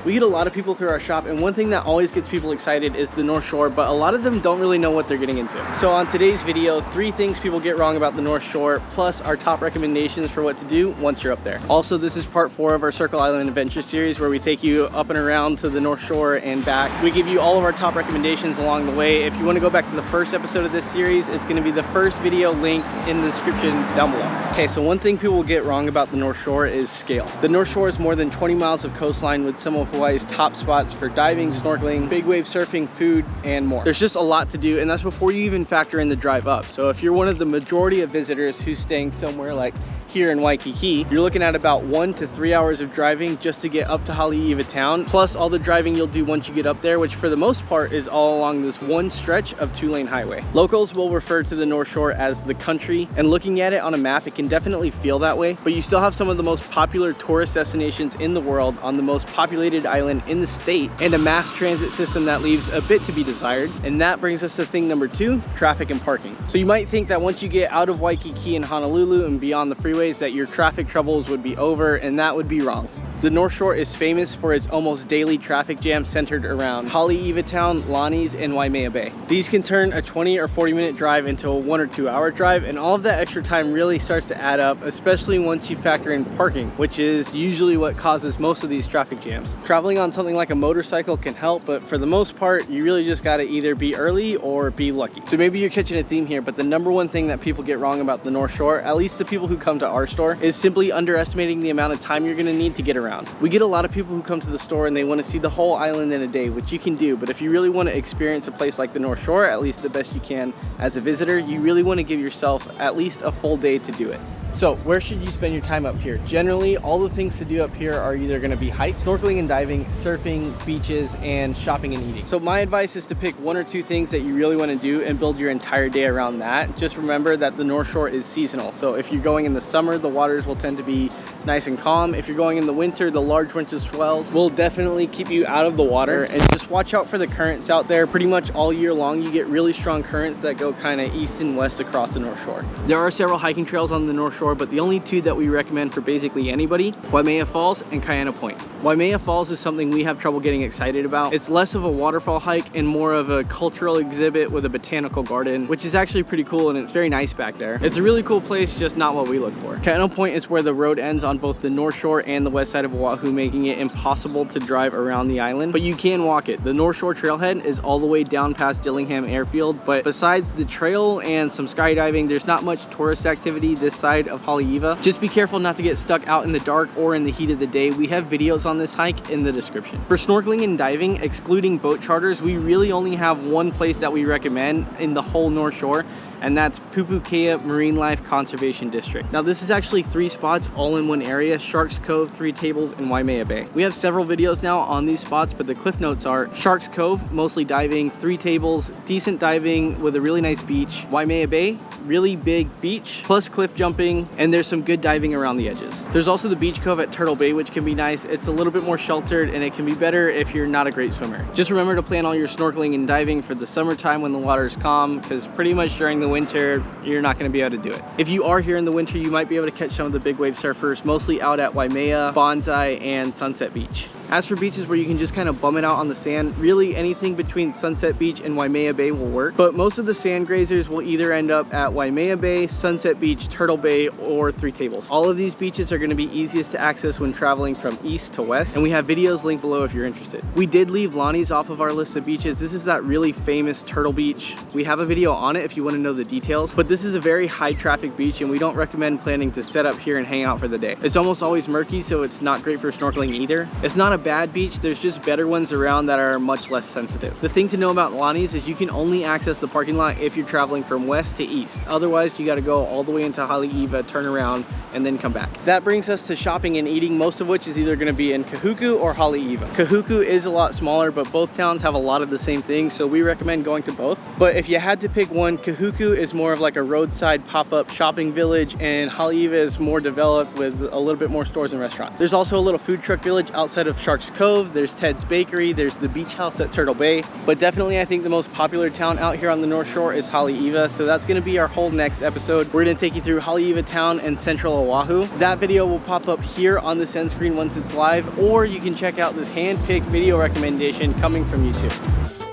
We get a lot of people through our shop, and one thing that always gets people excited is the North Shore, but a lot of them don't really know what they're getting into. So on today's video, 3 things people get wrong about the North Shore, plus our top recommendations for what to do once you're up there. Also, this is part 4 of our Circle Island Adventure series, where we take you up and around to the North Shore and back. We give you all of our top recommendations along the way. If you want to go back to the first episode of this series, it's going to be the first video linked in the description down below. Okay, so one thing people will get wrong about the North Shore is scale. The North Shore is more than 20 miles of coastline with some of Hawaii's top spots for diving, snorkeling, big wave surfing, food, and more. There's just a lot to do, and that's before you even factor in the drive up. So if you're one of the majority of visitors who's staying somewhere like here in Waikiki, you're looking at about 1 to 3 hours of driving just to get up to Haleiwa town, plus all the driving you'll do once you get up there, which for the most part is all along this one stretch of 2-lane highway. Locals will refer to the North Shore as the country, and looking at it on a map, it can definitely feel that way, but you still have some of the most popular tourist destinations in the world on the most populated island in the state, and a mass transit system that leaves a bit to be desired. And that brings us to thing number 2, traffic and parking. So you might think that once you get out of Waikiki and Honolulu and beyond the freeway, that your traffic troubles would be over, and that would be wrong. The North Shore is famous for its almost daily traffic jam centered around Haleiwa town, Lani's, and Waimea Bay. These can turn a 20 or 40 minute drive into a 1 or 2 hour drive, and all of that extra time really starts to add up, especially once you factor in parking, which is usually what causes most of these traffic jams. Traveling on something like a motorcycle can help, but for the most part, you really just gotta either be early or be lucky. So maybe you're catching a theme here, but the number one thing that people get wrong about the North Shore, at least the people who come to our store, is simply underestimating the amount of time you're gonna need to get around. We get a lot of people who come to the store and they want to see the whole island in a day, which you can do, but if you really want to experience a place like the North Shore, at least the best you can as a visitor, you really want to give yourself at least a full day to do it. So where should you spend your time up here? Generally, all the things to do up here are either going to be hikes, snorkeling and diving, surfing, beaches, and shopping and eating. So my advice is to pick 1 or 2 things that you really want to do and build your entire day around that. Just remember that the North Shore is seasonal. So if you're going in the summer, the waters will tend to be nice and calm. If you're going in the winter, the large winter swells will definitely keep you out of the water, and just watch out for the currents out there. Pretty much all year long, you get really strong currents that go kind of east and west across the North Shore. There are several hiking trails on the North Shore, but the only 2 that we recommend for basically anybody, Waimea Falls and Kaena Point. Waimea Falls is something we have trouble getting excited about. It's less of a waterfall hike and more of a cultural exhibit with a botanical garden, which is actually pretty cool, and it's very nice back there. It's a really cool place, just not what we look for. Kaena Point is where the road ends on both the North Shore and the west side of Oahu, making it impossible to drive around the island, but you can walk it. The North Shore trailhead is all the way down past Dillingham Airfield, but besides the trail and some skydiving, there's not much tourist activity this side of Haleiwa. Just be careful not to get stuck out in the dark or in the heat of the day. We have videos on this hike in the description. For snorkeling and diving, excluding boat charters, we really only have one place that we recommend in the whole North Shore, and that's Pupukea Marine Life Conservation District. Now this is actually 3 spots all in one area: Sharks Cove, 3 Tables, and Waimea Bay. We have several videos now on these spots, but the cliff notes are Sharks Cove, mostly diving; 3 Tables, decent diving with a really nice beach; Waimea Bay, really big beach, plus cliff jumping, and there's some good diving around the edges. There's also the Beach Cove at Turtle Bay, which can be nice. It's a little bit more sheltered, and it can be better if you're not a great swimmer. Just remember to plan all your snorkeling and diving for the summertime when the water is calm, because pretty much during the winter, you're not going to be able to do it. If you are here in the winter, you might be able to catch some of the big wave surfers, mostly out at Waimea, Bonsai, and Sunset Beach. As for beaches where you can just kind of bum it out on the sand, really anything between Sunset Beach and Waimea Bay will work, but most of the sand grazers will either end up at Waimea Bay, Sunset Beach, Turtle Bay, or 3 Tables. All of these beaches are going to be easiest to access when traveling from east to west, and we have videos linked below if you're interested. We did leave Lani's off of our list of beaches. This is that really famous Turtle Beach. We have a video on it if you want to know the details, but this is a very high traffic beach, and we don't recommend planning to set up here and hang out for the day. It's almost always murky, so it's not great for snorkeling either. It's not a bad beach, there's just better ones around that are much less sensitive. The thing to know about Lani's is you can only access the parking lot if you're traveling from west to east. Otherwise, you got to go all the way into Haleiwa, turn around, and then come back. That brings us to shopping and eating, most of which is either going to be in Kahuku or Haleiwa. Kahuku is a lot smaller, but both towns have a lot of the same things, so we recommend going to both. But if you had to pick one, Kahuku is more of like a roadside pop-up shopping village, and Haleiwa is more developed with a little bit more stores and restaurants. There's also a little food truck village outside of Sharks Cove, there's Ted's Bakery, there's the beach house at Turtle Bay. But definitely I think the most popular town out here on the North Shore is Haleiwa. So that's gonna be our whole next episode. We're gonna take you through Haleiwa town and central Oahu. That video will pop up here on the send screen once it's live, or you can check out this hand-picked video recommendation coming from YouTube.